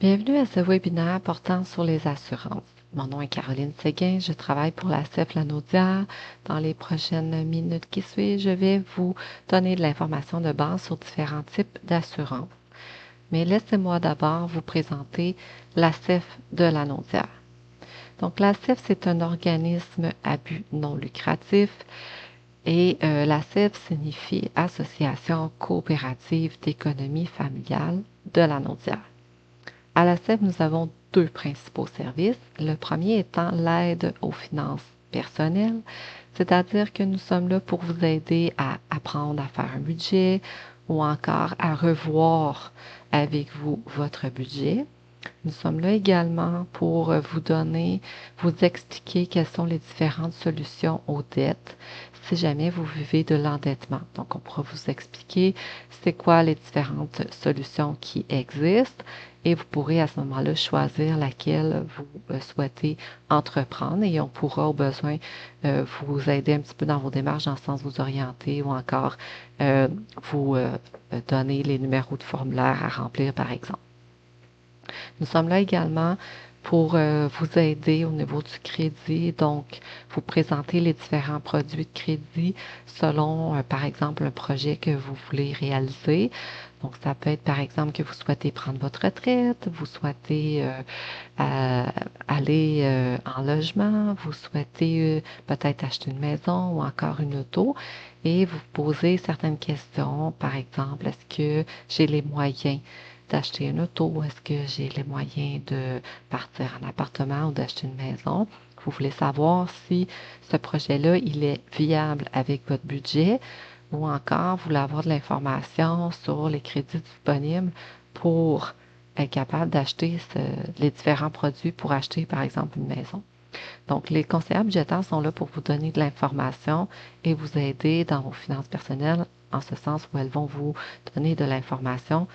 Bienvenue à ce webinaire portant sur les assurances. Mon nom est Caroline Séguin, je travaille pour la CEF Lanaudière. Dans les prochaines minutes qui suivent, je vais vous donner de l'information de base sur différents types d'assurances. Mais laissez-moi d'abord vous présenter la CEF de Lanaudière. Donc la CEF, c'est un organisme à but non lucratif et la CEF signifie Association coopérative d'économie familiale de Lanaudière. À la CEF, nous avons deux principaux services. Le premier étant l'aide aux finances personnelles, c'est-à-dire que nous sommes là pour vous aider à apprendre à faire un budget ou encore à revoir avec vous votre budget. Nous sommes là également pour vous expliquer quelles sont les différentes solutions aux dettes si jamais vous vivez de l'endettement. Donc, on pourra vous expliquer c'est quoi les différentes solutions qui existent et vous pourrez à ce moment-là choisir laquelle vous souhaitez entreprendre et on pourra au besoin vous aider un petit peu dans vos démarches dans le sens de vous orienter ou encore vous donner les numéros de formulaire à remplir par exemple. Nous sommes là également pour vous aider au niveau du crédit, donc vous présenter les différents produits de crédit selon, par exemple, un projet que vous voulez réaliser. Donc, ça peut être, par exemple, que vous souhaitez prendre votre retraite, vous souhaitez aller en logement, vous souhaitez peut-être acheter une maison ou encore une auto et vous posez certaines questions, par exemple, est-ce que j'ai les moyens d'acheter une auto, est-ce que j'ai les moyens de partir en appartement ou d'acheter une maison? Vous voulez savoir si ce projet-là, il est viable avec votre budget ou encore vous voulez avoir de l'information sur les crédits disponibles pour être capable d'acheter les différents produits pour acheter, par exemple, une maison. Donc, les conseillers budgétaires sont là pour vous donner de l'information et vous aider dans vos finances personnelles, en ce sens où elles vont vous donner de l'information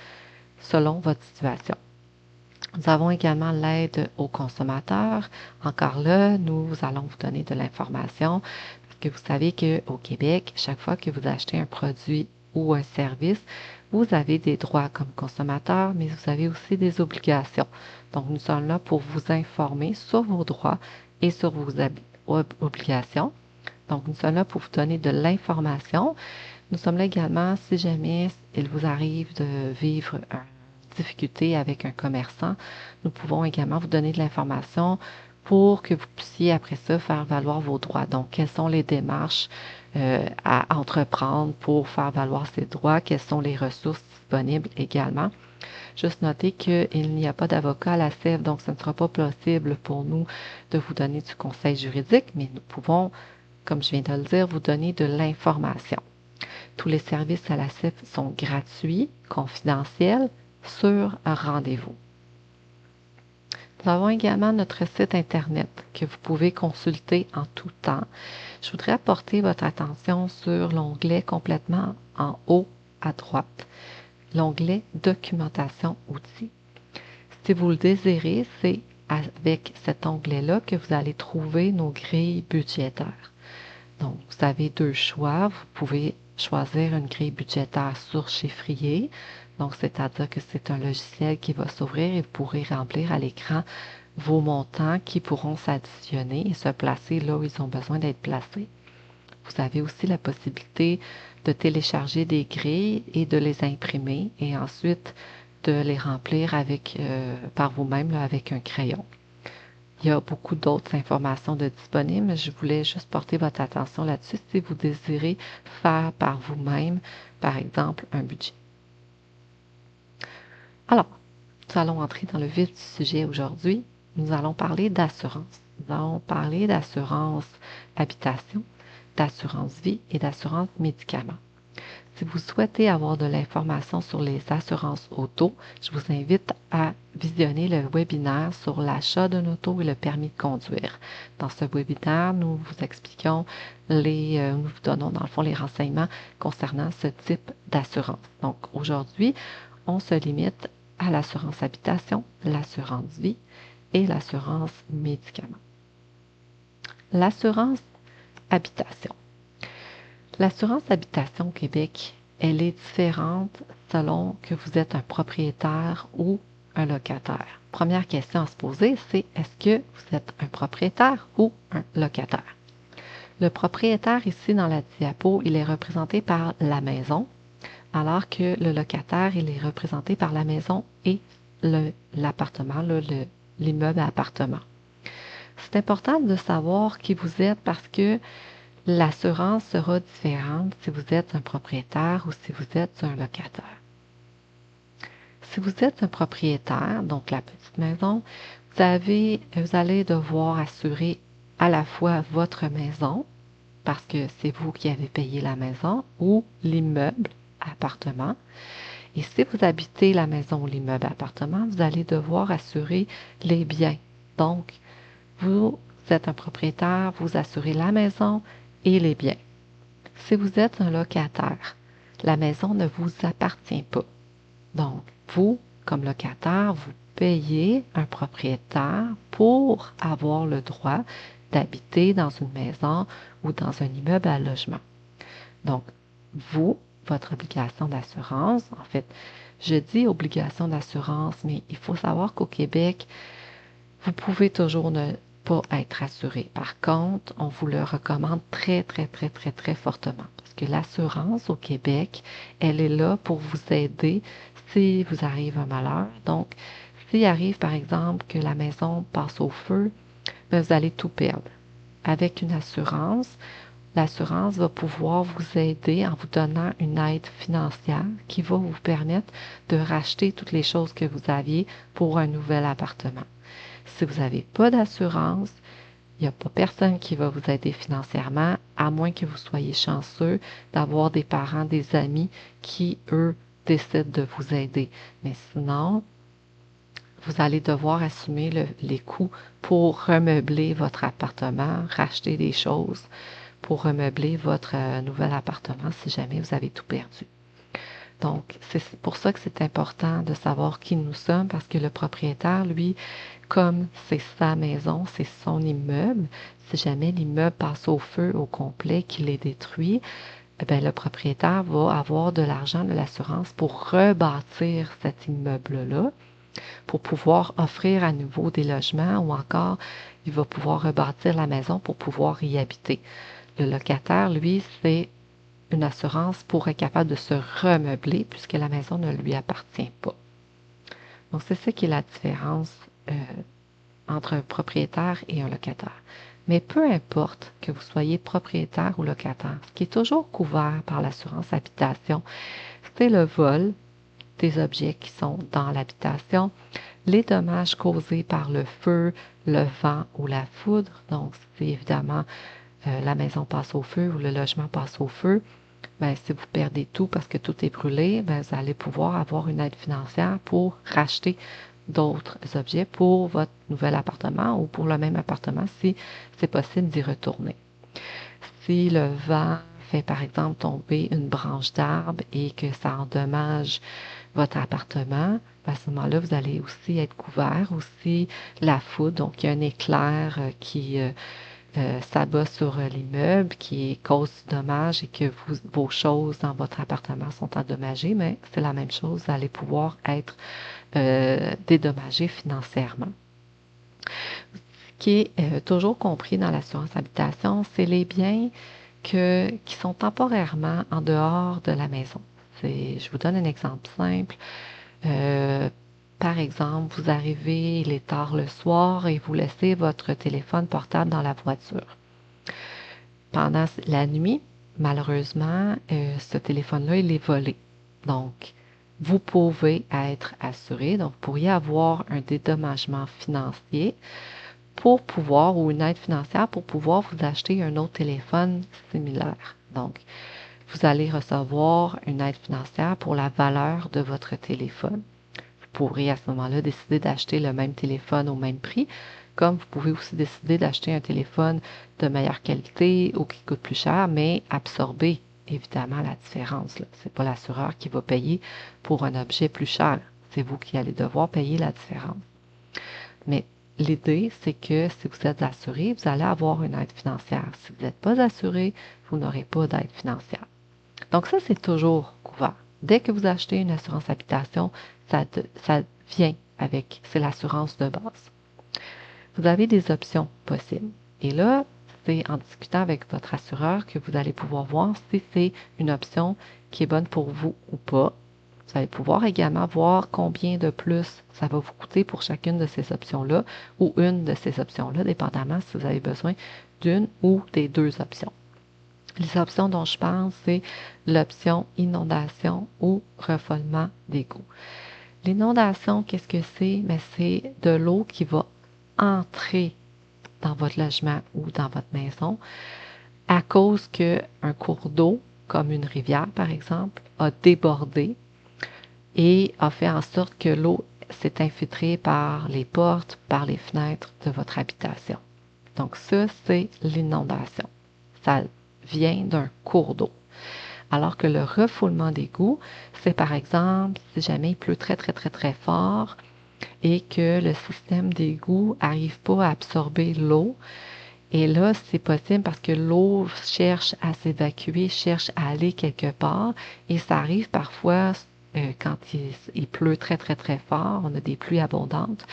selon votre situation. Nous avons également l'aide aux consommateurs. Encore là, nous allons vous donner de l'information parce que vous savez qu'au Québec, chaque fois que vous achetez un produit ou un service, vous avez des droits comme consommateur, mais vous avez aussi des obligations. Donc, nous sommes là pour vous informer sur vos droits et sur vos obligations. Donc, nous sommes là pour vous donner de l'information. Nous sommes là également si jamais il vous arrive de vivre une difficulté avec un commerçant. Nous pouvons également vous donner de l'information pour que vous puissiez après ça faire valoir vos droits. Donc, quelles sont les démarches à entreprendre pour faire valoir ces droits? Quelles sont les ressources disponibles également? Juste noter qu'il n'y a pas d'avocat à la CEF, donc ce ne sera pas possible pour nous de vous donner du conseil juridique, mais nous pouvons, comme je viens de le dire, vous donner de l'information. Tous les services à la CEF sont gratuits, confidentiels, sur rendez-vous. Nous avons également notre site Internet que vous pouvez consulter en tout temps. Je voudrais apporter votre attention sur l'onglet complètement en haut à droite, l'onglet Documentation outils. Si vous le désirez, c'est avec cet onglet-là que vous allez trouver nos grilles budgétaires. Donc, vous avez deux choix. Vous pouvez choisir une grille budgétaire sur chiffrier. Donc, c'est-à-dire que c'est un logiciel qui va s'ouvrir et vous pourrez remplir à l'écran vos montants qui pourront s'additionner et se placer là où ils ont besoin d'être placés. Vous avez aussi la possibilité de télécharger des grilles et de les imprimer et ensuite de les remplir par vous-même avec un crayon. Il y a beaucoup d'autres informations de disponibles, mais je voulais juste porter votre attention là-dessus si vous désirez faire par vous-même, par exemple, un budget. Alors, nous allons entrer dans le vif du sujet aujourd'hui. Nous allons parler d'assurance. Nous allons parler d'assurance habitation, d'assurance vie et d'assurance médicaments. Si vous souhaitez avoir de l'information sur les assurances auto, je vous invite à visionner le webinaire sur l'achat d'un auto et le permis de conduire. Dans ce webinaire, nous vous expliquons nous vous donnons dans le fond les renseignements concernant ce type d'assurance. Donc aujourd'hui, on se limite à l'assurance habitation, l'assurance vie et l'assurance médicaments. L'assurance habitation. L'assurance habitation au Québec, elle est différente selon que vous êtes un propriétaire ou un locataire? Première question à se poser, c'est est-ce que vous êtes un propriétaire ou un locataire? Le propriétaire ici dans la diapo, il est représenté par la maison, alors que le locataire, il est représenté par la maison et l'appartement, l'immeuble à appartement. C'est important de savoir qui vous êtes parce que l'assurance sera différente si vous êtes un propriétaire ou si vous êtes un locataire. Si vous êtes un propriétaire, donc la petite maison, vous allez devoir assurer à la fois votre maison, parce que c'est vous qui avez payé la maison, ou l'immeuble, appartement. Et si vous habitez la maison ou l'immeuble, appartement, vous allez devoir assurer les biens. Donc, vous êtes un propriétaire, vous assurez la maison et les biens. Si vous êtes un locataire, la maison ne vous appartient pas. Donc, vous, comme locataire, vous payez un propriétaire pour avoir le droit d'habiter dans une maison ou dans un immeuble à logement. Donc, vous, votre obligation d'assurance, en fait, je dis obligation d'assurance, mais il faut savoir qu'au Québec, vous pouvez toujours ne pas être assuré. Par contre, on vous le recommande très, très, très, très, très fortement. Parce que l'assurance au Québec, elle est là pour vous aider si vous arrive un malheur. Donc, s'il arrive, par exemple, que la maison passe au feu, bien, vous allez tout perdre. Avec une assurance, l'assurance va pouvoir vous aider en vous donnant une aide financière qui va vous permettre de racheter toutes les choses que vous aviez pour un nouvel appartement. Si vous n'avez pas d'assurance, il n'y a pas personne qui va vous aider financièrement, à moins que vous soyez chanceux d'avoir des parents, des amis qui, eux, décident de vous aider. Mais sinon, vous allez devoir assumer les coûts pour remeubler votre appartement, racheter des choses pour remeubler votre nouvel appartement si jamais vous avez tout perdu. Donc, c'est pour ça que c'est important de savoir qui nous sommes, parce que le propriétaire, lui, comme c'est sa maison, c'est son immeuble, si jamais l'immeuble passe au feu au complet, qu'il est détruit, eh bien, le propriétaire va avoir de l'argent de l'assurance pour rebâtir cet immeuble-là, pour pouvoir offrir à nouveau des logements ou encore il va pouvoir rebâtir la maison pour pouvoir y habiter. Le locataire, lui, c'est une assurance pour être capable de se remeubler puisque la maison ne lui appartient pas. Donc, c'est ça qui est la différence entre un propriétaire et un locataire. Mais peu importe que vous soyez propriétaire ou locataire, ce qui est toujours couvert par l'assurance habitation, c'est le vol des objets qui sont dans l'habitation, les dommages causés par le feu, le vent ou la foudre. Donc, si évidemment la maison passe au feu ou le logement passe au feu, bien, si vous perdez tout parce que tout est brûlé, bien, vous allez pouvoir avoir une aide financière pour racheter d'autres objets pour votre nouvel appartement ou pour le même appartement si c'est possible d'y retourner. Si le vent fait par exemple tomber une branche d'arbre et que ça endommage votre appartement, à ce moment-là, vous allez aussi être couvert. Aussi, la foudre, donc il y a un éclair qui s'abat sur l'immeuble, qui cause du dommage et que vos choses dans votre appartement sont endommagées, mais c'est la même chose, vous allez pouvoir être dédommagé financièrement. Ce qui est toujours compris dans l'assurance habitation, c'est les biens qui sont temporairement en dehors de la maison. Je vous donne un exemple simple. Par exemple, vous arrivez, il est tard le soir et vous laissez votre téléphone portable dans la voiture. Pendant la nuit, malheureusement, ce téléphone-là, il est volé. Donc, vous pouvez être assuré, donc vous pourriez avoir un dédommagement financier pour pouvoir, ou une aide financière pour pouvoir vous acheter un autre téléphone similaire. Donc, vous allez recevoir une aide financière pour la valeur de votre téléphone. Vous pourrez à ce moment-là décider d'acheter le même téléphone au même prix, comme vous pouvez aussi décider d'acheter un téléphone de meilleure qualité ou qui coûte plus cher, mais absorber évidemment la différence. Ce n'est pas l'assureur qui va payer pour un objet plus cher. C'est vous qui allez devoir payer la différence. Mais l'idée, c'est que si vous êtes assuré, vous allez avoir une aide financière. Si vous n'êtes pas assuré, vous n'aurez pas d'aide financière. Donc ça, c'est toujours couvert. Dès que vous achetez une assurance habitation, ça vient c'est l'assurance de base. Vous avez des options possibles. Et là, c'est en discutant avec votre assureur que vous allez pouvoir voir si c'est une option qui est bonne pour vous ou pas. Vous allez pouvoir également voir combien de plus ça va vous coûter pour chacune de ces options-là ou une de ces options-là, dépendamment si vous avez besoin d'une ou des deux options. Les options dont je parle, c'est l'option inondation ou refoulement d'égout. L'inondation, qu'est-ce que c'est? Mais c'est de l'eau qui va entrer dans votre logement ou dans votre maison à cause qu'un cours d'eau, comme une rivière par exemple, a débordé et a fait en sorte que l'eau s'est infiltrée par les portes, par les fenêtres de votre habitation. Donc ça, c'est l'inondation. Ça vient d'un cours d'eau. Alors que le refoulement d'égout, c'est par exemple si jamais il pleut très très très très fort et que le système d'égout n'arrive pas à absorber l'eau. Et là, c'est possible parce que l'eau cherche à s'évacuer, cherche à aller quelque part. Et ça arrive parfois quand il pleut très très très fort, on a des pluies abondantes,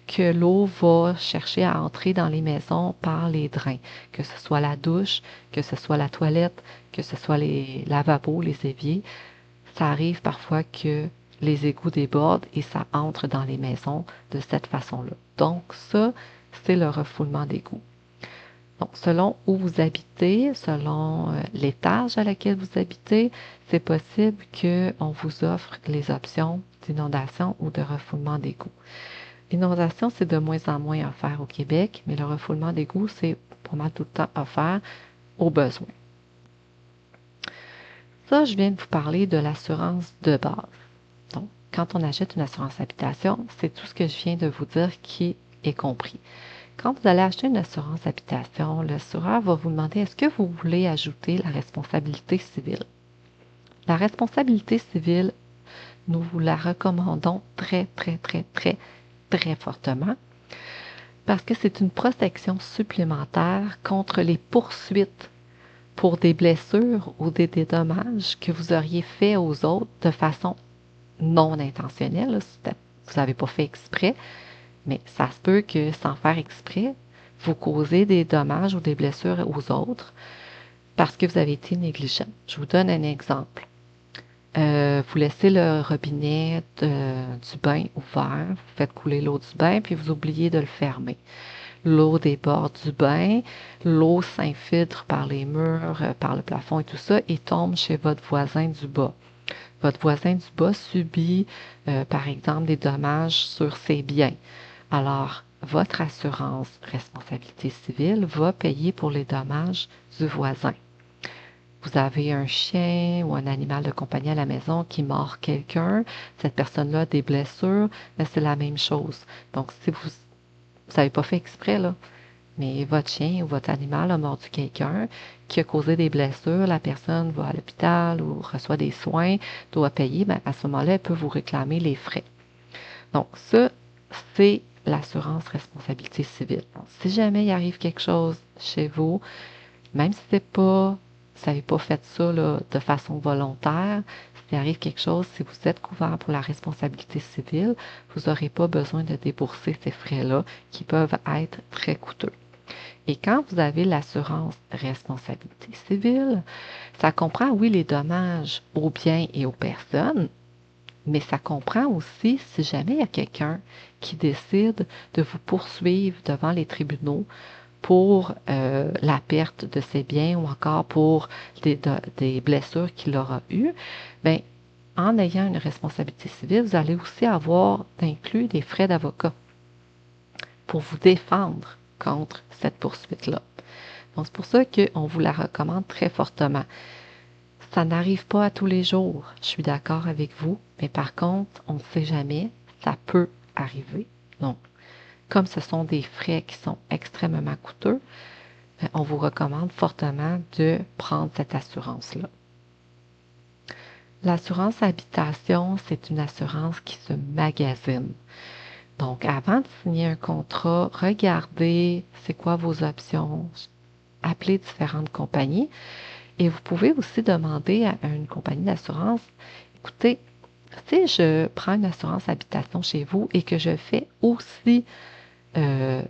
que l'eau va chercher à entrer dans les maisons par les drains, que ce soit la douche, que ce soit la toilette, que ce soit les lavabos, les éviers. Ça arrive parfois que les égouts débordent et ça entre dans les maisons de cette façon-là. Donc ça, c'est le refoulement d'égouts. Donc, selon où vous habitez, selon l'étage à laquelle vous habitez, c'est possible qu'on vous offre les options d'inondation ou de refoulement d'égout. L'inondation, c'est de moins en moins offert au Québec, mais le refoulement d'égout, c'est pas mal tout le temps offert aux besoins. Ça, je viens de vous parler de l'assurance de base. Donc, quand on achète une assurance habitation, c'est tout ce que je viens de vous dire qui est compris. Quand vous allez acheter une assurance habitation, l'assureur va vous demander est-ce que vous voulez ajouter la responsabilité civile. La responsabilité civile, nous vous la recommandons très, très, très, très, très fortement parce que c'est une protection supplémentaire contre les poursuites pour des blessures ou des dédommages que vous auriez fait aux autres de façon non intentionnelle. Vous n'avez pas fait exprès, mais ça se peut que sans faire exprès, vous causez des dommages ou des blessures aux autres parce que vous avez été négligent. Je vous donne un exemple. Vous laissez le robinet du bain ouvert, vous faites couler l'eau du bain, puis vous oubliez de le fermer. L'eau déborde du bain, l'eau s'infiltre par les murs, par le plafond et tout ça, et tombe chez votre voisin du bas. Votre voisin du bas subit, par exemple, des dommages sur ses biens. Alors, votre assurance responsabilité civile va payer pour les dommages du voisin. Vous avez un chien ou un animal de compagnie à la maison qui mord quelqu'un, cette personne-là a des blessures, mais c'est la même chose. Donc, si vous n'avez pas fait exprès, là, mais votre chien ou votre animal a mordu quelqu'un qui a causé des blessures, la personne va à l'hôpital ou reçoit des soins, doit payer, bien, à ce moment-là, elle peut vous réclamer les frais. Donc, ça, c'est l'assurance responsabilité civile. Donc, si jamais il arrive quelque chose chez vous, même si vous n'avez pas fait ça là, de façon volontaire, s'il arrive quelque chose, si vous êtes couvert pour la responsabilité civile, vous n'aurez pas besoin de débourser ces frais-là qui peuvent être très coûteux. Et quand vous avez l'assurance responsabilité civile, ça comprend, oui, les dommages aux biens et aux personnes, mais ça comprend aussi si jamais il y a quelqu'un qui décide de vous poursuivre devant les tribunaux pour la perte de ses biens ou encore pour des blessures qu'il aura eues, bien, en ayant une responsabilité civile, vous allez aussi avoir inclus des frais d'avocat pour vous défendre contre cette poursuite-là. Donc, c'est pour ça qu'on vous la recommande très fortement. Ça n'arrive pas à tous les jours, je suis d'accord avec vous, mais par contre, on ne sait jamais, ça peut arriver. Donc, comme ce sont des frais qui sont extrêmement coûteux, on vous recommande fortement de prendre cette assurance-là. L'assurance habitation, c'est une assurance qui se magasine. Donc, avant de signer un contrat, regardez c'est quoi vos options, appelez différentes compagnies et vous pouvez aussi demander à une compagnie d'assurance, écoutez, Si je prends une assurance habitation chez vous et que je fais aussi euh,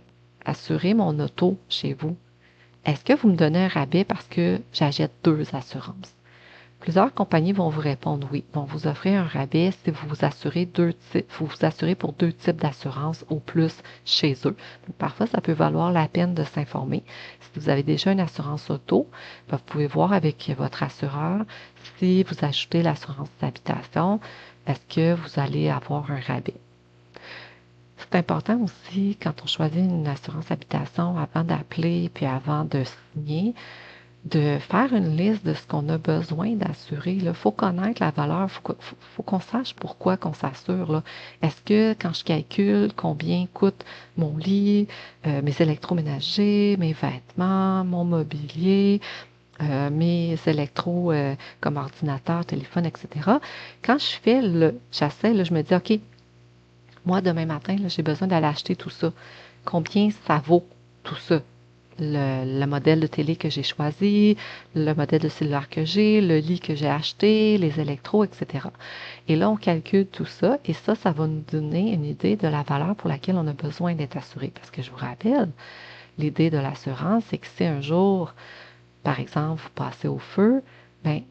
assurer mon auto chez vous, est-ce que vous me donnez un rabais parce que j'achète deux assurances? Plusieurs compagnies vont vous répondre oui, vont vous offrir un rabais si vous vous assurez vous vous assurez pour deux types d'assurance au plus chez eux. Donc, parfois, ça peut valoir la peine de s'informer. Si vous avez déjà une assurance auto, ben, vous pouvez voir avec votre assureur si vous ajoutez l'assurance d'habitation, est-ce que vous allez avoir un rabais? C'est important aussi, quand on choisit une assurance habitation, avant d'appeler puis avant de signer, de faire une liste de ce qu'on a besoin d'assurer. Il faut connaître la valeur, faut qu'on sache pourquoi qu'on s'assure. Là. Est-ce que quand je calcule combien coûte mon lit, mes électroménagers, mes vêtements, mon mobilier, mes électros comme ordinateur, téléphone, etc., quand je fais j'essaie, là, je me dis, OK, moi, demain matin, j'ai besoin d'aller acheter tout ça. Combien ça vaut tout ça? Le modèle de télé que j'ai choisi, le modèle de cellulaire que j'ai, le lit que j'ai acheté, les électros, etc. Et là, on calcule tout ça et ça va nous donner une idée de la valeur pour laquelle on a besoin d'être assuré. Parce que je vous rappelle, l'idée de l'assurance, c'est que si un jour, par exemple, vous passez au feu, ben,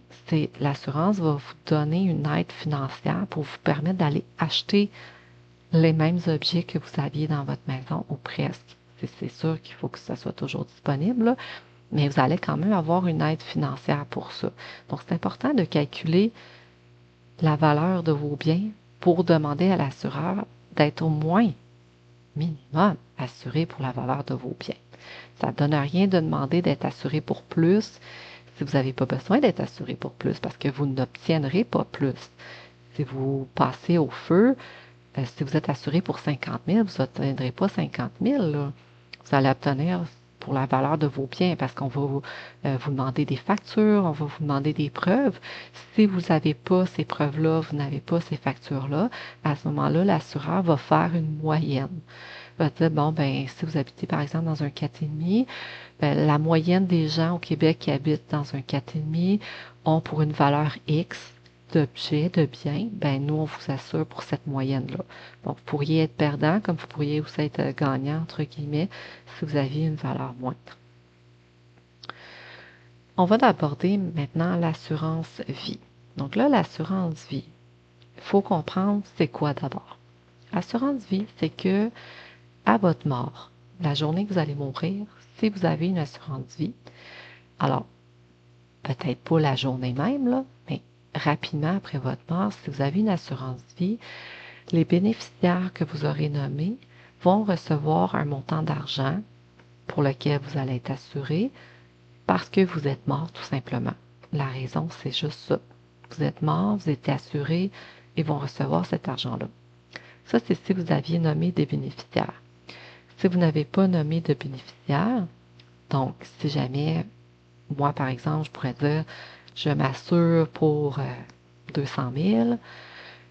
l'assurance va vous donner une aide financière pour vous permettre d'aller acheter les mêmes objets que vous aviez dans votre maison ou presque. C'est sûr qu'il faut que ça soit toujours disponible, là, mais vous allez quand même avoir une aide financière pour ça. Donc, c'est important de calculer la valeur de vos biens pour demander à l'assureur d'être au moins minimum assuré pour la valeur de vos biens. Ça ne donne rien de demander d'être assuré pour plus si vous n'avez pas besoin d'être assuré pour plus parce que vous n'obtiendrez pas plus. Si vous passez au feu, si vous êtes assuré pour 50 000, vous n'obtiendrez pas 50 000. Là. Vous allez obtenir pour la valeur de vos biens parce qu'on va vous demander des factures, on va vous demander des preuves. Si vous n'avez pas ces preuves-là, vous n'avez pas ces factures-là, à ce moment-là, l'assureur va faire une moyenne. Il va dire, bon, ben, si vous habitez par exemple dans un 4,5, ben, la moyenne des gens au Québec qui habitent dans un 4,5 ont pour une valeur X d'objets, de biens, ben nous, on vous assure pour cette moyenne-là. Donc, vous pourriez être perdant, comme vous pourriez aussi être gagnant, entre guillemets, si vous aviez une valeur moindre. On va aborder maintenant l'assurance vie. Donc là, l'assurance vie, il faut comprendre c'est quoi d'abord. L'assurance vie, c'est que à votre mort, la journée que vous allez mourir, si vous avez une assurance vie, alors peut-être pas la journée même, là, mais rapidement après votre mort, si vous avez une assurance vie, les bénéficiaires que vous aurez nommés vont recevoir un montant d'argent pour lequel vous allez être assuré parce que vous êtes mort tout simplement. La raison, c'est juste ça. Vous êtes mort, vous êtes assuré et vont recevoir cet argent-là. Ça, c'est si vous aviez nommé des bénéficiaires. Si vous n'avez pas nommé de bénéficiaires, donc si jamais, moi par exemple, je pourrais dire, je m'assure pour 200 000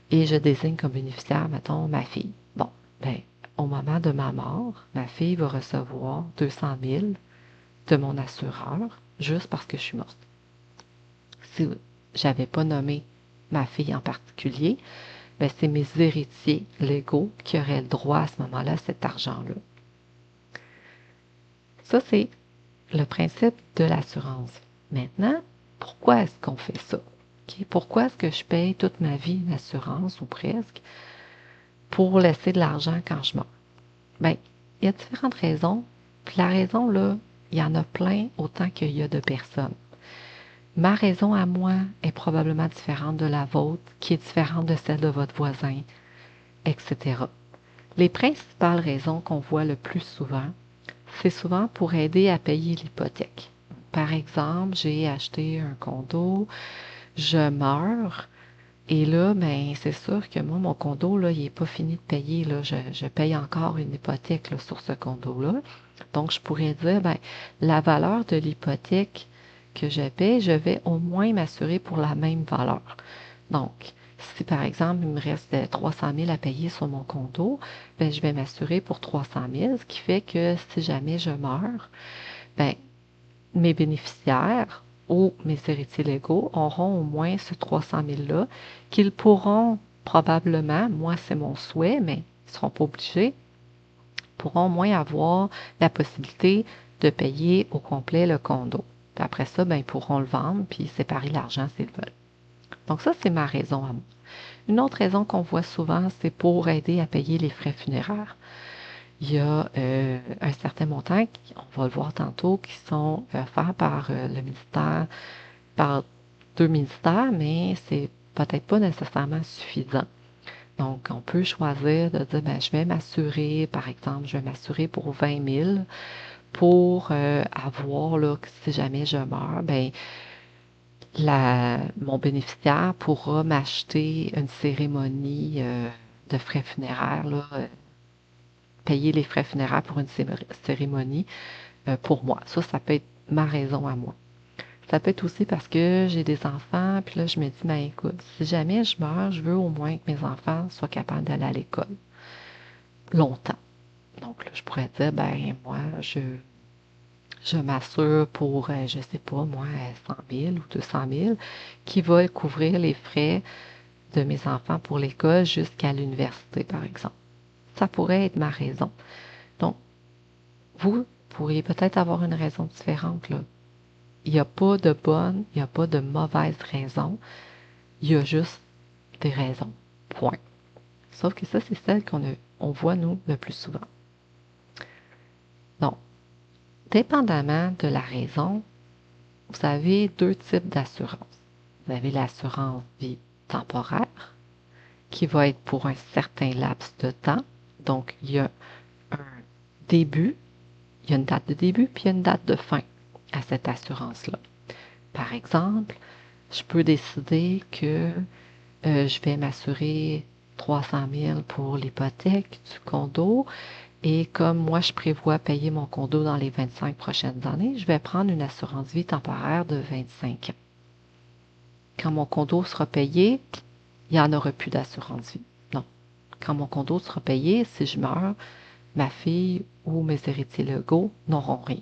et je désigne comme bénéficiaire, mettons, ma fille. Bon, ben, au moment de ma mort, ma fille va recevoir 200 000 de mon assureur juste parce que je suis morte. Si j'avais pas nommé ma fille en particulier, ben, c'est mes héritiers légaux qui auraient le droit à ce moment-là à cet argent-là. Ça, c'est le principe de l'assurance. Maintenant, pourquoi est-ce qu'on fait ça? Okay? Pourquoi est-ce que je paye toute ma vie une assurance ou presque pour laisser de l'argent quand je meurs? Bien, il y a différentes raisons. Puis la raison, là, il y en a plein autant qu'il y a de personnes. Ma raison à moi est probablement différente de la vôtre, qui est différente de celle de votre voisin, etc. Les principales raisons qu'on voit le plus souvent, c'est souvent pour aider à payer l'hypothèque. Par exemple, j'ai acheté un condo, je meurs, et là, ben, c'est sûr que moi, mon condo, là, il n'est pas fini de payer. Là. Je paye encore une hypothèque là, sur ce condo-là. Donc, je pourrais dire, ben, la valeur de l'hypothèque que je paie, je vais au moins m'assurer pour la même valeur. Donc, si par exemple, il me reste 300 000 à payer sur mon condo, ben, je vais m'assurer pour 300 000, ce qui fait que si jamais je meurs, ben, mes bénéficiaires ou mes héritiers légaux auront au moins ce 300 000-là qu'ils pourront probablement, moi c'est mon souhait, mais ils ne seront pas obligés, pourront au moins avoir la possibilité de payer au complet le condo. Puis après ça, ben, ils pourront le vendre puis séparer l'argent s'ils veulent. Donc ça, c'est ma raison à moi. Une autre raison qu'on voit souvent, c'est pour aider à payer les frais funéraires. Il y a un certain montant, on va le voir tantôt, qui sont offerts par le ministère, par deux ministères, mais c'est peut-être pas nécessairement suffisant. Donc, on peut choisir de dire, ben, je vais m'assurer, par exemple, je vais m'assurer pour 20 000 pour avoir, là, que si jamais je meurs, ben, mon bénéficiaire pourra m'acheter une cérémonie de frais funéraires, là, payer les frais funéraires pour une cérémonie pour moi. Ça peut être ma raison à moi. Ça peut être aussi parce que j'ai des enfants, puis là, je me dis, ben écoute, si jamais je meurs, je veux au moins que mes enfants soient capables d'aller à l'école longtemps. Donc là, je pourrais dire, ben moi, je m'assure pour, je sais pas, moi, 100 000 ou 200 000 qui va couvrir les frais de mes enfants pour l'école jusqu'à l'université, par exemple. Ça pourrait être ma raison. Donc, vous pourriez peut-être avoir une raison différente, là. Il n'y a pas de bonne, il n'y a pas de mauvaise raison. Il y a juste des raisons. Point. Sauf que ça, c'est celle on voit, nous, le plus souvent. Donc, dépendamment de la raison, vous avez deux types d'assurance. Vous avez l'assurance vie temporaire, qui va être pour un certain laps de temps. Donc, il y a un début, il y a une date de début, puis il y a une date de fin à cette assurance-là. Par exemple, je peux décider que je vais m'assurer 300 000 pour l'hypothèque du condo. Et comme moi, je prévois payer mon condo dans les 25 prochaines années, je vais prendre une assurance vie temporaire de 25 ans. Quand mon condo sera payé, il n'y en aura plus d'assurance vie. Non. Quand mon condo sera payé, si je meurs, ma fille ou mes héritiers légaux n'auront rien.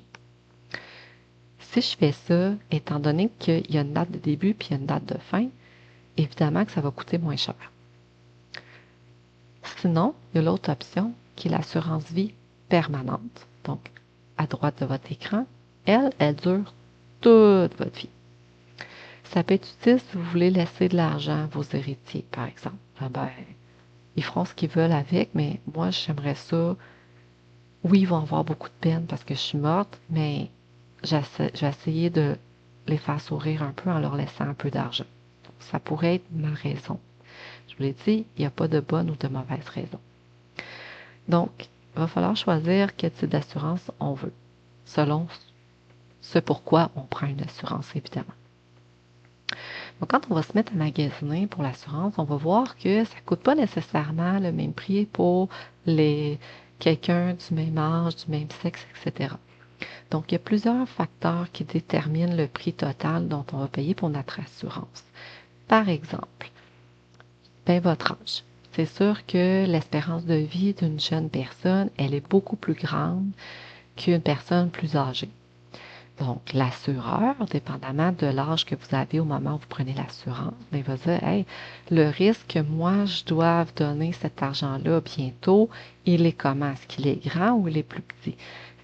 Si je fais ça, étant donné qu'il y a une date de début puis il y a une date de fin, évidemment que ça va coûter moins cher. Sinon, il y a l'autre option qui est l'assurance vie permanente. Donc, à droite de votre écran, elle dure toute votre vie. Ça peut être utile si vous voulez laisser de l'argent à vos héritiers, par exemple. Ah ben, ils feront ce qu'ils veulent avec, mais moi, j'aimerais ça. Oui, ils vont avoir beaucoup de peine parce que je suis morte, mais je vais essayer de les faire sourire un peu en leur laissant un peu d'argent. Ça pourrait être ma raison. Je vous l'ai dit, il n'y a pas de bonne ou de mauvaise raison. Donc, il va falloir choisir quel type d'assurance on veut, selon ce pourquoi on prend une assurance, évidemment. Donc, quand on va se mettre à magasiner pour l'assurance, on va voir que ça ne coûte pas nécessairement le même prix pour quelqu'un du même âge, du même sexe, etc. Donc, il y a plusieurs facteurs qui déterminent le prix total dont on va payer pour notre assurance. Par exemple, votre âge. C'est sûr que l'espérance de vie d'une jeune personne, elle est beaucoup plus grande qu'une personne plus âgée. Donc, l'assureur, dépendamment de l'âge que vous avez au moment où vous prenez l'assurance, il va dire, hey, le risque que moi, je doive donner cet argent-là bientôt, il est comment? Est-ce qu'il est grand ou il est plus petit?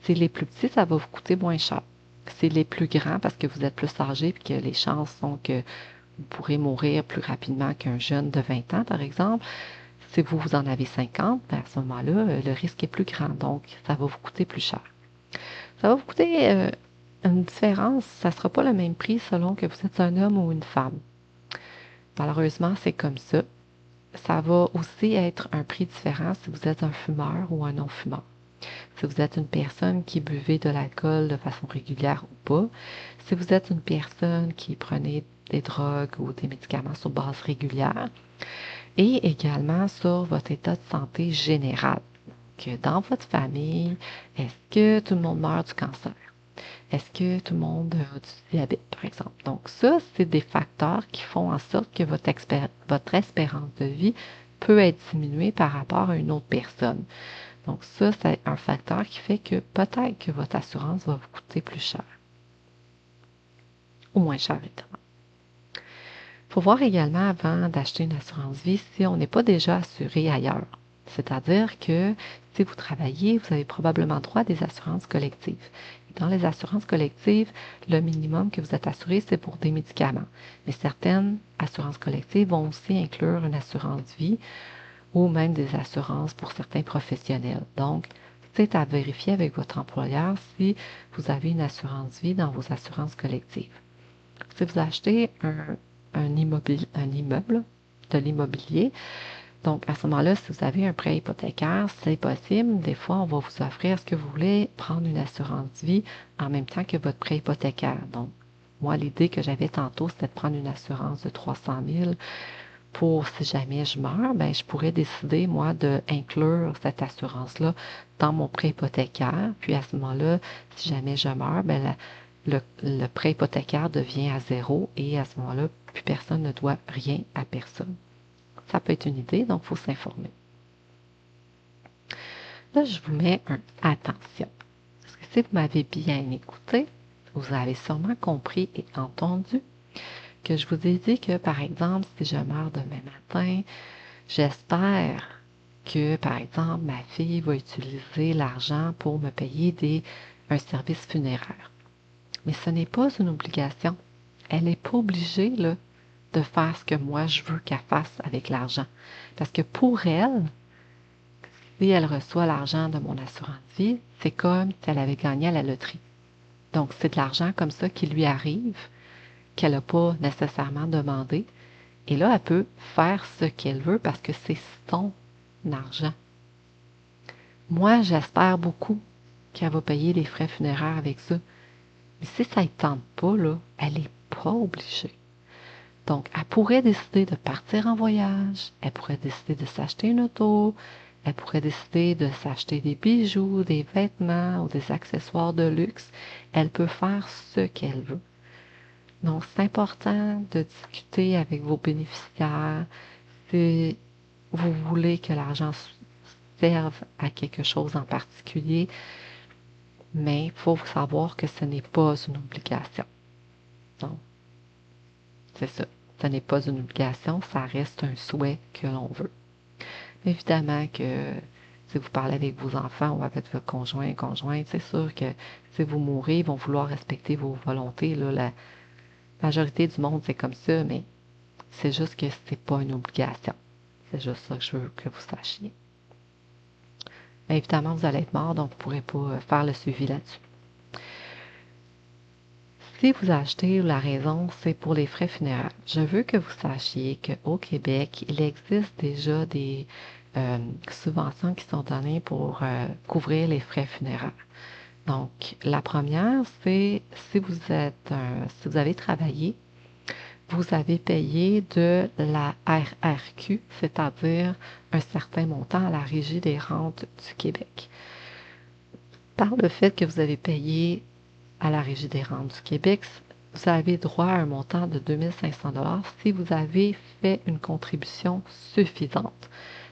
S'il est plus petit, ça va vous coûter moins cher. S'il est plus grand parce que vous êtes plus âgé et que les chances sont que vous pourrez mourir plus rapidement qu'un jeune de 20 ans, par exemple, si vous en avez 50, à ce moment-là, le risque est plus grand. Donc, ça va vous coûter plus cher. Ça va vous coûter une différence. Ça ne sera pas le même prix selon que vous êtes un homme ou une femme. Malheureusement, c'est comme ça. Ça va aussi être un prix différent si vous êtes un fumeur ou un non-fumeur. Si vous êtes une personne qui buvez de l'alcool de façon régulière ou pas. Si vous êtes une personne qui prenez des drogues ou des médicaments sur base régulière. Et également sur votre état de santé général. Que dans votre famille, est-ce que tout le monde meurt du cancer? Est-ce que tout le monde a du diabète, par exemple? Donc ça, c'est des facteurs qui font en sorte que votre espérance de vie peut être diminuée par rapport à une autre personne. Donc ça, c'est un facteur qui fait que peut-être que votre assurance va vous coûter plus cher. Ou moins cher, évidemment. Il faut voir également avant d'acheter une assurance vie si on n'est pas déjà assuré ailleurs. C'est-à-dire que si vous travaillez, vous avez probablement droit à des assurances collectives. Et dans les assurances collectives, le minimum que vous êtes assuré, c'est pour des médicaments. Mais certaines assurances collectives vont aussi inclure une assurance vie ou même des assurances pour certains professionnels. Donc, c'est à vérifier avec votre employeur si vous avez une assurance vie dans vos assurances collectives. Si vous achetez un immeuble, de l'immobilier, donc à ce moment-là, si vous avez un prêt hypothécaire, c'est possible. Des fois, on va vous offrir, est-ce que vous voulez prendre une assurance vie en même temps que votre prêt hypothécaire? Donc, moi, l'idée que j'avais tantôt, c'était de prendre une assurance de 300 000 pour si jamais je meurs, ben, je pourrais décider, moi, d'inclure cette assurance-là dans mon prêt hypothécaire. Puis à ce moment-là, si jamais je meurs, ben, le prêt hypothécaire devient à zéro et à ce moment-là, plus personne ne doit rien à personne. Ça peut être une idée, donc il faut s'informer. Là, je vous mets un attention. Parce que si vous m'avez bien écouté, vous avez sûrement compris et entendu que je vous ai dit que, par exemple, si je meurs demain matin, j'espère que, par exemple, ma fille va utiliser l'argent pour me payer un service funéraire. Mais ce n'est pas une obligation. Elle n'est pas obligée là, de faire ce que moi je veux qu'elle fasse avec l'argent. Parce que pour elle, si elle reçoit l'argent de mon assurance vie, c'est comme si elle avait gagné à la loterie. Donc, c'est de l'argent comme ça qui lui arrive, qu'elle n'a pas nécessairement demandé. Et là, elle peut faire ce qu'elle veut parce que c'est son argent. Moi, j'espère beaucoup qu'elle va payer les frais funéraires avec ça. Mais si ça ne tente pas, là, elle n'est pas obligée. Donc, elle pourrait décider de partir en voyage, elle pourrait décider de s'acheter une auto, elle pourrait décider de s'acheter des bijoux, des vêtements ou des accessoires de luxe. Elle peut faire ce qu'elle veut. Donc, c'est important de discuter avec vos bénéficiaires si vous voulez que l'argent serve à quelque chose en particulier, mais il faut savoir que ce n'est pas une obligation. Donc, c'est ça. Ce n'est pas une obligation, ça reste un souhait que l'on veut. Évidemment que si vous parlez avec vos enfants ou avec votre conjointe, c'est sûr que si vous mourrez, ils vont vouloir respecter vos volontés. Là, la majorité du monde, c'est comme ça, mais c'est juste que c'est pas une obligation. C'est juste ça que je veux que vous sachiez. Mais évidemment, vous allez être mort, donc vous ne pourrez pas faire le suivi là-dessus. Si vous achetez, la raison, c'est pour les frais funéraires. Je veux que vous sachiez qu'au Québec, il existe déjà des subventions qui sont données pour couvrir les frais funéraires. Donc, la première, c'est si vous avez travaillé, vous avez payé de la RRQ, c'est-à-dire un certain montant à la Régie des rentes du Québec. Par le fait que vous avez payé à la Régie des rentes du Québec, vous avez droit à un montant de 2 500 si vous avez fait une contribution suffisante.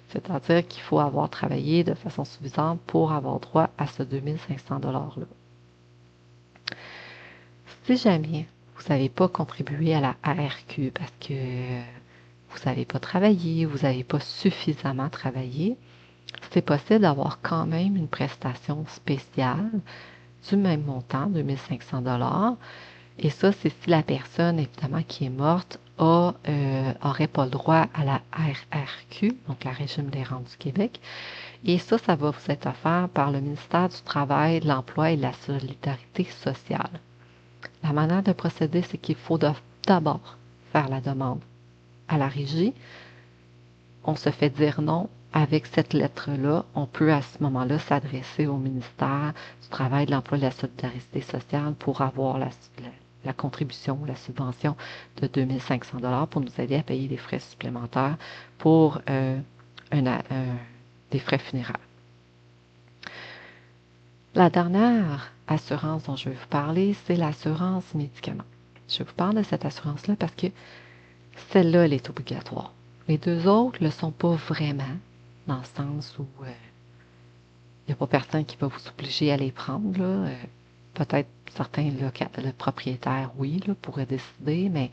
C'est-à-dire qu'il faut avoir travaillé de façon suffisante pour avoir droit à ce 2 500 $-là. Si jamais vous n'avez pas contribué à la ARQ parce que vous n'avez pas travaillé, vous n'avez pas suffisamment travaillé, c'est possible d'avoir quand même une prestation spéciale du même montant, 2 500 $. Et ça, c'est si la personne, évidemment, qui est morte aurait pas le droit à la RRQ, donc la Régime des rentes du Québec. Et ça va vous être offert par le ministère du Travail, de l'Emploi et de la Solidarité sociale. La manière de procéder, c'est qu'il faut d'abord faire la demande à la régie. On se fait dire non. Avec cette lettre-là, on peut à ce moment-là s'adresser au ministère du Travail, de l'Emploi et de la Solidarité sociale pour avoir la contribution, la subvention de 2 500 $ pour nous aider à payer des frais supplémentaires pour des frais funéraires. La dernière assurance dont je vais vous parler, c'est l'assurance médicaments. Je vous parle de cette assurance-là parce que celle-là, elle est obligatoire. Les deux autres ne le sont pas vraiment, dans le sens où il n'y a pas personne qui va vous obliger à les prendre. Là. peut-être certains le propriétaires, oui, là, pourraient décider, mais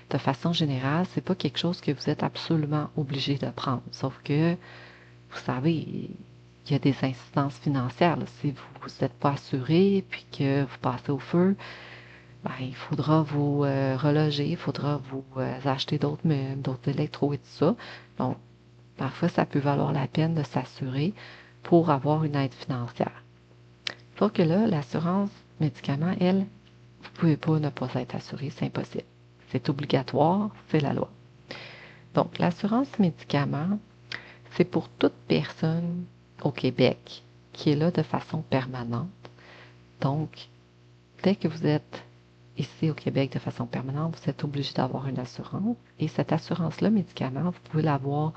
de façon générale, c'est pas quelque chose que vous êtes absolument obligé de prendre. Sauf que, vous savez, il y a des incidences financières. Là. Si vous n'êtes pas assuré puis que vous passez au feu, ben, il faudra vous reloger, il faudra vous acheter d'autres meubles, d'autres électros et tout ça. Donc, parfois, ça peut valoir la peine de s'assurer pour avoir une aide financière. Sauf que là, l'assurance médicaments, elle, vous pouvez pas ne pas être assuré, c'est impossible. C'est obligatoire, c'est la loi. Donc, l'assurance médicaments, c'est pour toute personne au Québec qui est là de façon permanente. Donc, dès que vous êtes ici au Québec de façon permanente, vous êtes obligé d'avoir une assurance. Et cette assurance-là, médicaments, vous pouvez l'avoir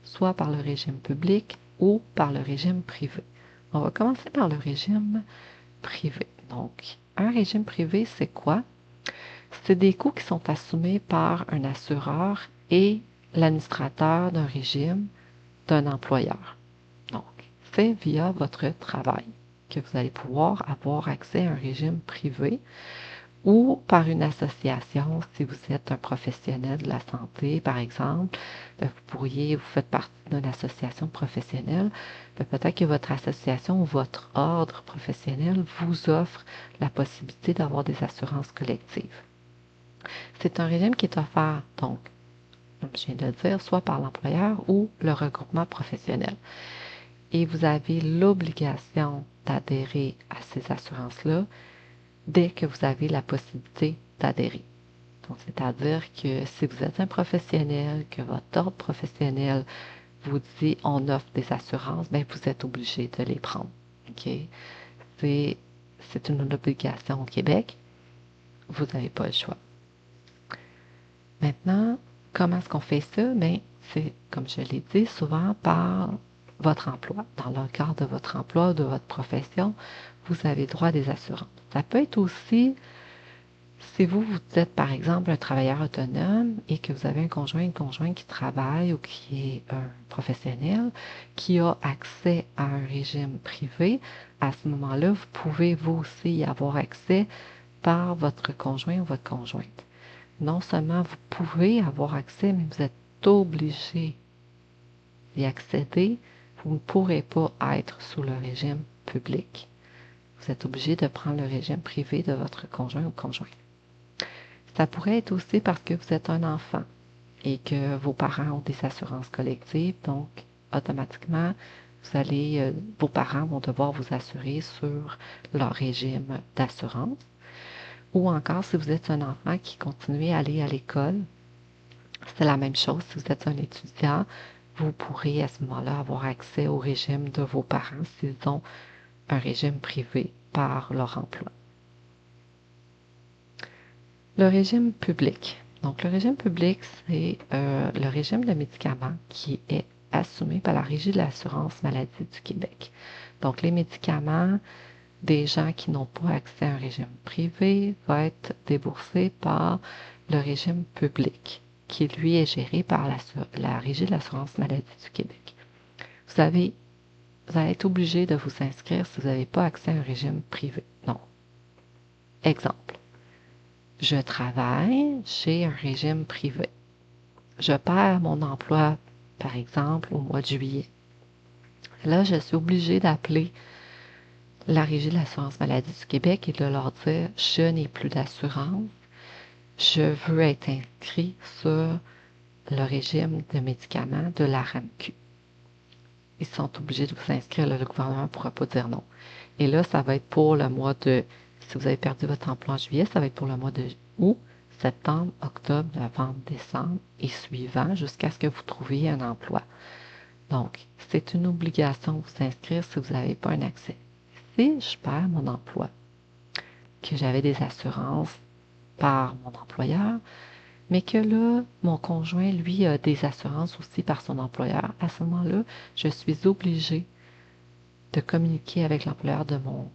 soit par le régime public ou par le régime privé. On va commencer par le régime privé. Donc, un régime privé, c'est quoi? C'est des coûts qui sont assumés par un assureur et l'administrateur d'un régime d'un employeur. Donc, c'est via votre travail que vous allez pouvoir avoir accès à un régime privé ou par une association, si vous êtes un professionnel de la santé, par exemple, vous faites partie d'une association professionnelle, peut-être que votre association ou votre ordre professionnel vous offre la possibilité d'avoir des assurances collectives. C'est un régime qui est offert, donc, comme je viens de le dire, soit par l'employeur ou le regroupement professionnel. Et vous avez l'obligation d'adhérer à ces assurances-là dès que vous avez la possibilité d'adhérer. Donc, c'est-à-dire que si vous êtes un professionnel, que votre ordre professionnel vous dit on offre des assurances, bien, vous êtes obligé de les prendre. OK? C'est une obligation au Québec. Vous n'avez pas le choix. Maintenant, comment est-ce qu'on fait ça? Bien, c'est, comme je l'ai dit, souvent par votre emploi. Dans le cadre de votre emploi, de votre profession, vous avez droit à des assurances. Ça peut être aussi, si vous êtes par exemple un travailleur autonome et que vous avez un conjoint, une conjointe qui travaille ou qui est un professionnel, qui a accès à un régime privé, à ce moment-là, vous pouvez vous aussi y avoir accès par votre conjoint ou votre conjointe. Non seulement vous pouvez avoir accès, mais vous êtes obligé d'y accéder. Vous ne pourrez pas être sous le régime public. Vous êtes obligé de prendre le régime privé de votre conjoint ou conjointe. Ça pourrait être aussi parce que vous êtes un enfant et que vos parents ont des assurances collectives, donc automatiquement, vos parents vont devoir vous assurer sur leur régime d'assurance. Ou encore, si vous êtes un enfant qui continue à aller à l'école, c'est la même chose. Si vous êtes un étudiant, vous pourrez à ce moment-là avoir accès au régime de vos parents s'ils ont un régime privé par leur emploi. Le régime public. Donc, le régime public, c'est le régime de médicaments qui est assumé par la Régie de l'assurance maladie du Québec. Donc, les médicaments des gens qui n'ont pas accès à un régime privé vont être déboursés par le régime public, qui lui est géré par la Régie de l'assurance maladie du Québec. Vous allez être obligé de vous inscrire si vous n'avez pas accès à un régime privé. Non. Exemple. Je travaille chez un régime privé. Je perds mon emploi, par exemple, au mois de juillet. Là, je suis obligée d'appeler la Régie de l'assurance maladie du Québec et de leur dire je n'ai plus d'assurance, je veux être inscrit sur le régime de médicaments de la RAMQ. Ils sont obligés de vous inscrire, le gouvernement ne pourra pas dire non. Et là, ça va être pour le mois de, si vous avez perdu votre emploi en juillet, ça va être pour le mois de août, septembre, octobre, novembre, décembre et suivant jusqu'à ce que vous trouviez un emploi. Donc, c'est une obligation de vous inscrire si vous n'avez pas un accès. Si je perds mon emploi, que j'avais des assurances par mon employeur, mais que là, mon conjoint, lui, a des assurances aussi par son employeur, à ce moment-là, je suis obligée de communiquer avec l'employeur de mon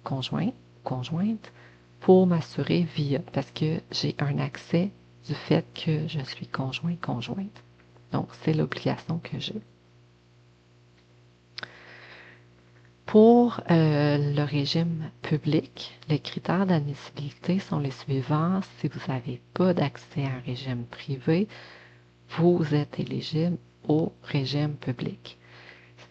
conjoint, conjointe, pour m'assurer via, parce que j'ai un accès du fait que je suis conjoint, conjointe. Donc, c'est l'obligation que j'ai. Pour le régime public, les critères d'admissibilité sont les suivants. Si vous n'avez pas d'accès à un régime privé, vous êtes éligible au régime public.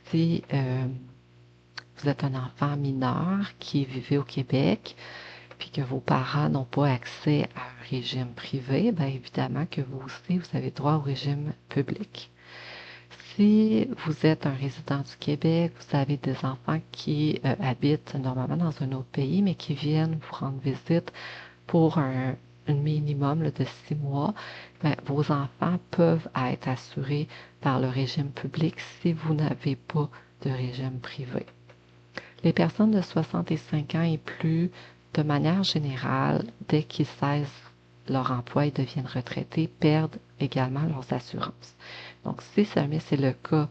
Si vous êtes un enfant mineur qui vivait au Québec, puis que vos parents n'ont pas accès à un régime privé, bien évidemment que vous aussi, vous avez droit au régime public. Si vous êtes un résident du Québec, vous avez des enfants qui habitent normalement dans un autre pays, mais qui viennent vous rendre visite pour un minimum là, de 6 mois, bien, vos enfants peuvent être assurés par le régime public si vous n'avez pas de régime privé. Les personnes de 65 ans et plus, de manière générale, dès qu'ils cessent leur emploi et deviennent retraités, perdent également leurs assurances. Donc, si jamais c'est le cas,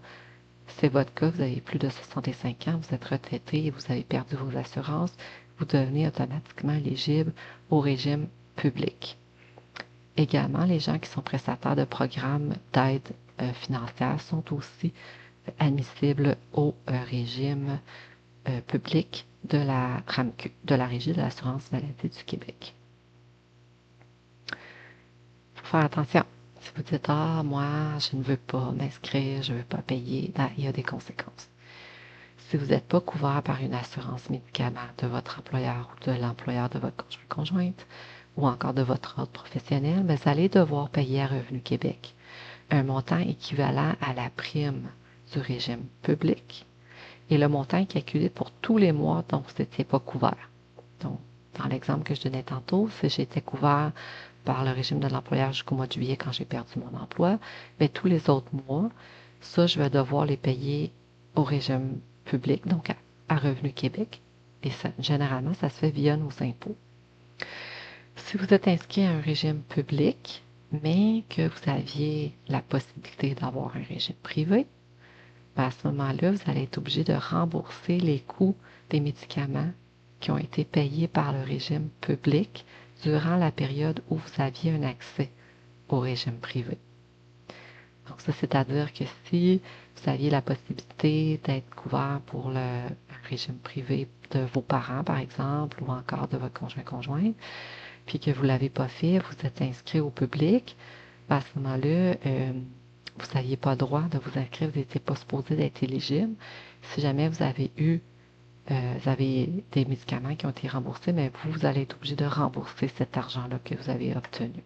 c'est votre cas, vous avez plus de 65 ans, vous êtes retraité et vous avez perdu vos assurances, vous devenez automatiquement éligible au régime public. Également, les gens qui sont prestataires de programmes d'aide financière sont aussi admissibles au régime public de la RAMQ, de la Régie de l'assurance maladie du Québec. Il faut faire attention. Si vous dites, ah, moi, je ne veux pas m'inscrire, je ne veux pas payer, ben, il y a des conséquences. Si vous n'êtes pas couvert par une assurance médicaments de votre employeur ou de l'employeur de votre conjointe ou encore de votre ordre professionnel, ben, vous allez devoir payer à Revenu Québec un montant équivalent à la prime du régime public et le montant est calculé pour tous les mois dont vous n'étiez pas couvert. Donc, dans l'exemple que je donnais tantôt, si j'étais couvert par le régime de l'employeur jusqu'au mois de juillet quand j'ai perdu mon emploi, bien, tous les autres mois, ça, je vais devoir les payer au régime public, donc à Revenu Québec. Et ça, généralement, ça se fait via nos impôts. Si vous êtes inscrit à un régime public, mais que vous aviez la possibilité d'avoir un régime privé, à ce moment-là, vous allez être obligé de rembourser les coûts des médicaments qui ont été payés par le régime public durant la période où vous aviez un accès au régime privé. Donc ça, c'est-à-dire que si vous aviez la possibilité d'être couvert pour le régime privé de vos parents, par exemple, ou encore de votre conjoint-conjointe, puis que vous ne l'avez pas fait, vous êtes inscrit au public, à ce moment-là, vous n'aviez pas droit de vous inscrire, vous n'étiez pas supposé d'être éligible. Si jamais vous avez vous avez des médicaments qui ont été remboursés, mais vous allez être obligé de rembourser cet argent-là que vous avez obtenu.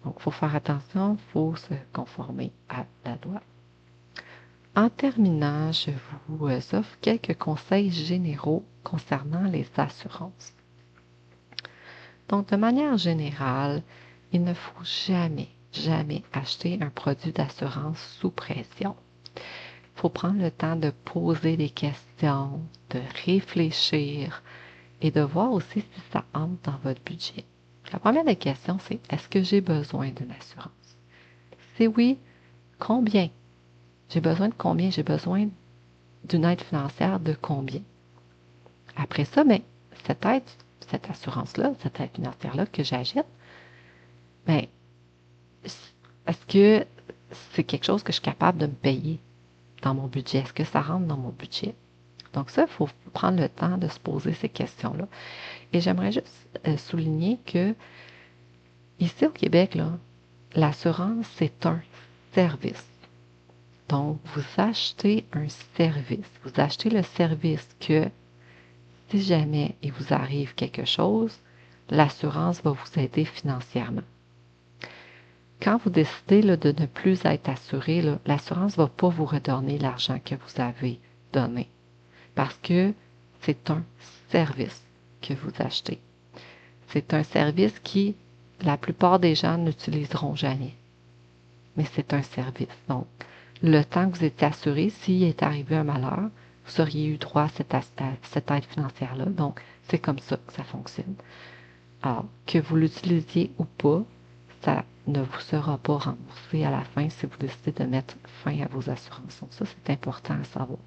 Donc, il faut faire attention, il faut se conformer à la loi. En terminant, je vous offre quelques conseils généraux concernant les assurances. Donc, de manière générale, il ne faut jamais acheter un produit d'assurance sous pression. Il faut prendre le temps de poser des questions, de réfléchir et de voir aussi si ça entre dans votre budget. La première des questions, c'est est-ce que j'ai besoin d'une assurance? Si oui, combien? J'ai besoin de combien? J'ai besoin d'une aide financière de combien? Après ça, bien, cette aide, cette assurance-là, cette aide financière-là que j'achète, bien, est-ce que c'est quelque chose que je suis capable de me payer dans mon budget? Est-ce que ça rentre dans mon budget? Donc ça, il faut prendre le temps de se poser ces questions-là. Et j'aimerais juste souligner que ici au Québec, là, l'assurance, c'est un service. Donc, vous achetez un service. Vous achetez le service que si jamais il vous arrive quelque chose, l'assurance va vous aider financièrement. Quand vous décidez là, de ne plus être assuré, l'assurance ne va pas vous redonner l'argent que vous avez donné parce que c'est un service que vous achetez. C'est un service qui, la plupart des gens n'utiliseront jamais. Mais c'est un service. Donc, le temps que vous étiez assuré, s'il est arrivé un malheur, vous auriez eu droit à cette aide financière-là. Donc, c'est comme ça que ça fonctionne. Alors, que vous l'utilisiez ou pas, ça ne vous sera pas remboursé à la fin si vous décidez de mettre fin à vos assurances. Donc, ça, c'est important à savoir.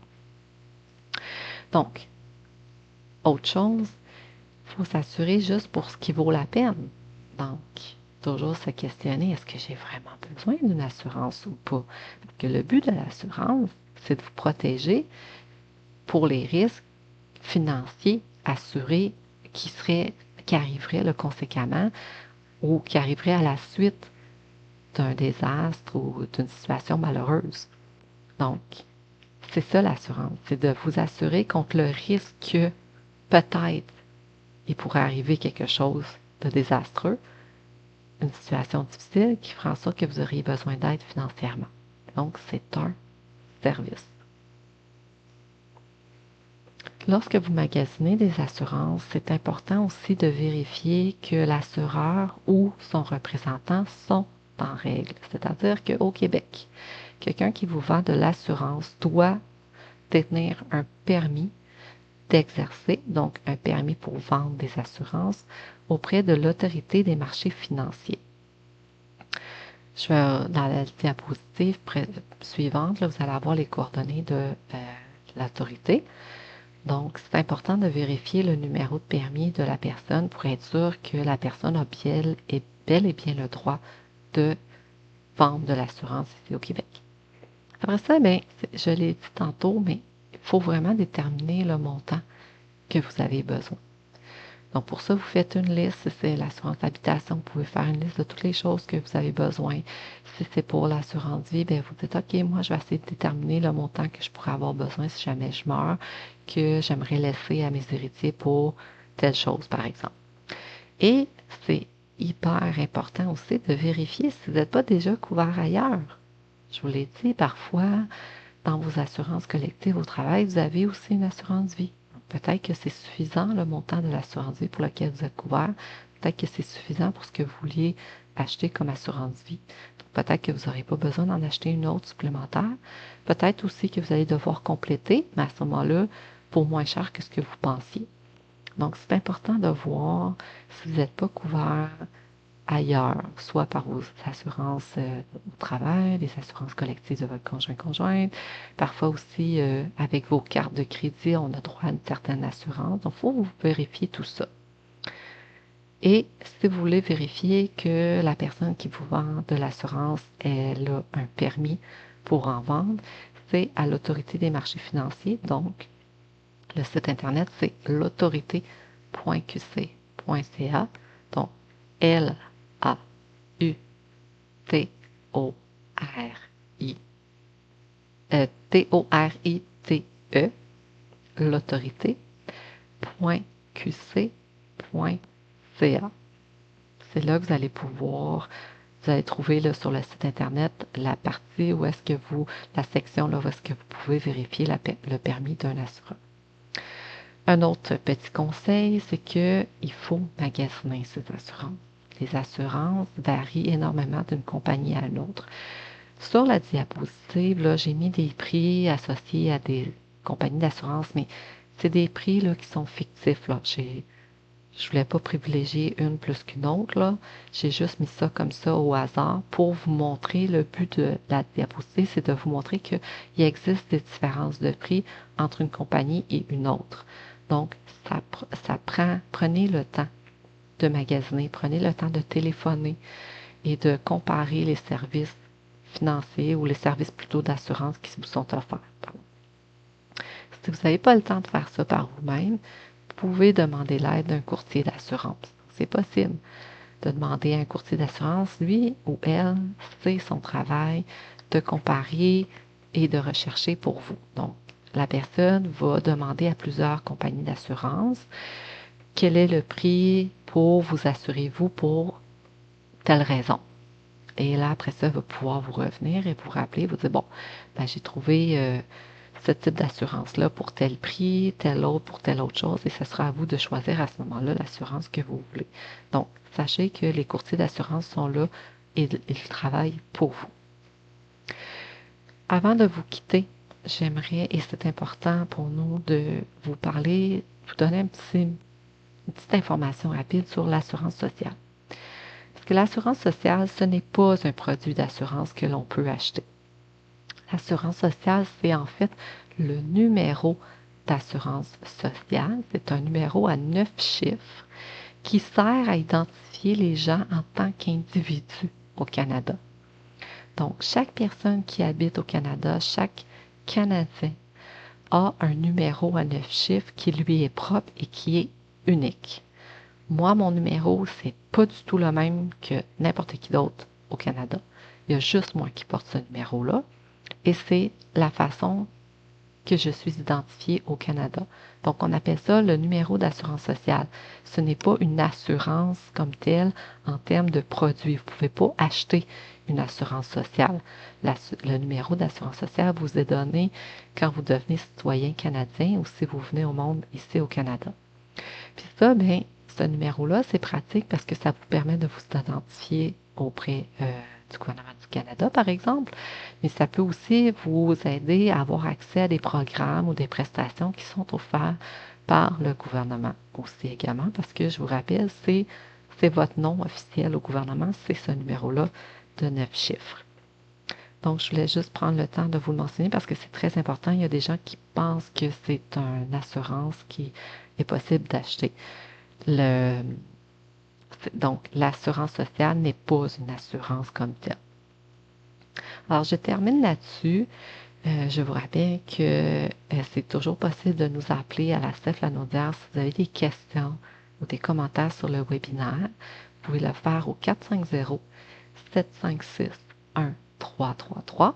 Donc, autre chose, il faut s'assurer juste pour ce qui vaut la peine. Donc, toujours se questionner, est-ce que j'ai vraiment besoin d'une assurance ou pas? Parce que le but de l'assurance, c'est de vous protéger pour les risques financiers assurés qui arriveraient là, conséquemment ou qui arriveraient à la suite d'un désastre ou d'une situation malheureuse. Donc, c'est ça l'assurance, c'est de vous assurer contre le risque que peut-être il pourrait arriver quelque chose de désastreux, une situation difficile qui fera en sorte que vous auriez besoin d'aide financièrement. Donc, c'est un service. Lorsque vous magasinez des assurances, c'est important aussi de vérifier que l'assureur ou son représentant sont en règle. C'est-à-dire qu'au Québec, quelqu'un qui vous vend de l'assurance doit détenir un permis d'exercer, donc un permis pour vendre des assurances auprès de l'autorité des marchés financiers. Je vais dans la diapositive suivante, là, vous allez avoir les coordonnées de l'autorité. Donc, c'est important de vérifier le numéro de permis de la personne pour être sûr que la personne a bel et bien le droit de vendre de l'assurance ici au Québec. Après ça, bien, je l'ai dit tantôt, mais il faut vraiment déterminer le montant que vous avez besoin. Donc, pour ça, vous faites une liste. Si c'est l'assurance habitation, vous pouvez faire une liste de toutes les choses que vous avez besoin. Si c'est pour l'assurance vie, bien, vous dites, OK, moi, je vais essayer de déterminer le montant que je pourrais avoir besoin si jamais je meurs, que j'aimerais laisser à mes héritiers pour telle chose, par exemple. Et c'est hyper important aussi de vérifier si vous n'êtes pas déjà couvert ailleurs. Je vous l'ai dit, parfois, dans vos assurances collectives au travail, vous avez aussi une assurance vie. Peut-être que c'est suffisant le montant de l'assurance vie pour laquelle vous êtes couvert. Peut-être que c'est suffisant pour ce que vous vouliez acheter comme assurance vie. Peut-être que vous n'aurez pas besoin d'en acheter une autre supplémentaire. Peut-être aussi que vous allez devoir compléter, mais à ce moment-là, pour moins cher que ce que vous pensiez. Donc, c'est important de voir si vous n'êtes pas couvert ailleurs, soit par vos assurances au travail, des assurances collectives de votre conjoint-conjointe. Parfois aussi, avec vos cartes de crédit, on a droit à une certaine assurance. Donc, il faut vous vérifier tout ça. Et si vous voulez vérifier que la personne qui vous vend de l'assurance, elle a un permis pour en vendre, c'est à l'autorité des marchés financiers. Donc, le site internet, c'est l'autorité.qc.ca. Donc, LA U-T-O-R-I, T-O-R-I-T-E, l'autorité.qc.ca. C'est là que vous allez trouver là, sur le site internet la partie où est-ce que la section là, où est-ce que vous pouvez vérifier le permis d'un assureur. Un autre petit conseil, c'est qu'il faut magasiner ces assurances. Les assurances varient énormément d'une compagnie à une autre. Sur la diapositive, là, j'ai mis des prix associés à des compagnies d'assurance, mais c'est des prix là, qui sont fictifs. Là. Je ne voulais pas privilégier une plus qu'une autre. Là. J'ai juste mis ça comme ça au hasard pour vous montrer, le but de la diapositive, c'est de vous montrer qu'il existe des différences de prix entre une compagnie et une autre. Donc, prenez le temps de magasiner, prenez le temps de téléphoner et de comparer les services financiers ou les services plutôt d'assurance qui vous sont offerts. Si vous n'avez pas le temps de faire ça par vous-même, vous pouvez demander l'aide d'un courtier d'assurance. C'est possible de demander à un courtier d'assurance, lui ou elle, c'est son travail de comparer et de rechercher pour vous. Donc, la personne va demander à plusieurs compagnies d'assurance quel est le prix pour vous assurer vous pour telle raison. Et là, après ça, elle va pouvoir vous revenir et vous rappeler, vous dire, bon, ben, j'ai trouvé ce type d'assurance-là pour tel prix, tel autre pour telle autre chose, et ce sera à vous de choisir à ce moment-là l'assurance que vous voulez. Donc, sachez que les courtiers d'assurance sont là et ils travaillent pour vous. Avant de vous quitter, j'aimerais, et c'est important pour nous de vous parler, vous donner une petite information rapide sur l'assurance sociale. Parce que l'assurance sociale, ce n'est pas un produit d'assurance que l'on peut acheter. L'assurance sociale, c'est en fait le numéro d'assurance sociale. C'est un numéro à 9 chiffres qui sert à identifier les gens en tant qu'individus au Canada. Donc, chaque personne qui habite au Canada, chaque Canadien a un numéro à 9 chiffres qui lui est propre et qui est unique. Moi, mon numéro, c'est pas du tout le même que n'importe qui d'autre au Canada. Il y a juste moi qui porte ce numéro-là et c'est la façon que je suis identifiée au Canada. Donc, on appelle ça le numéro d'assurance sociale. Ce n'est pas une assurance comme telle en termes de produits. Vous ne pouvez pas acheter une assurance sociale. Le numéro d'assurance sociale vous est donné quand vous devenez citoyen canadien ou si vous venez au monde ici au Canada. Puis ça, bien, ce numéro-là, c'est pratique parce que ça vous permet de vous identifier auprès du gouvernement du Canada, par exemple, mais ça peut aussi vous aider à avoir accès à des programmes ou des prestations qui sont offerts par le gouvernement aussi également, parce que je vous rappelle, c'est votre nom officiel au gouvernement, c'est ce numéro-là de 9 chiffres. Donc, je voulais juste prendre le temps de vous le mentionner parce que c'est très important. Il y a des gens qui pensent que c'est une assurance qui est possible d'acheter. Donc, l'assurance sociale n'est pas une assurance comme telle. Alors, je termine là-dessus. Je vous rappelle que c'est toujours possible de nous appeler à la Steph Lanaudière si vous avez des questions ou des commentaires sur le webinaire. Vous pouvez le faire au 450-756-1333,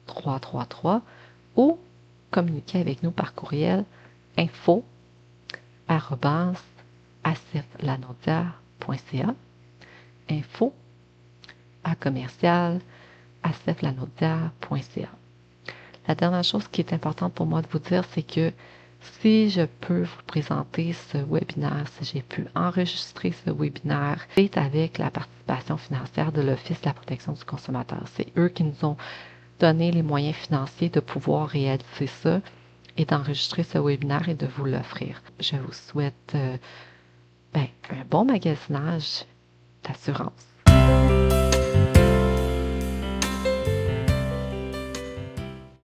450-756-1333 ou communiquer avec nous par courriel info@aceflanaudière.ca, info@aceflanaudière.ca. La dernière chose qui est importante pour moi de vous dire, c'est que si je peux vous présenter ce webinaire, si j'ai pu enregistrer ce webinaire, c'est avec la participation financière de l'Office de la protection du consommateur. C'est eux qui nous ont donné les moyens financiers de pouvoir réaliser ça et d'enregistrer ce webinaire et de vous l'offrir. Je vous souhaite un bon magasinage d'assurance.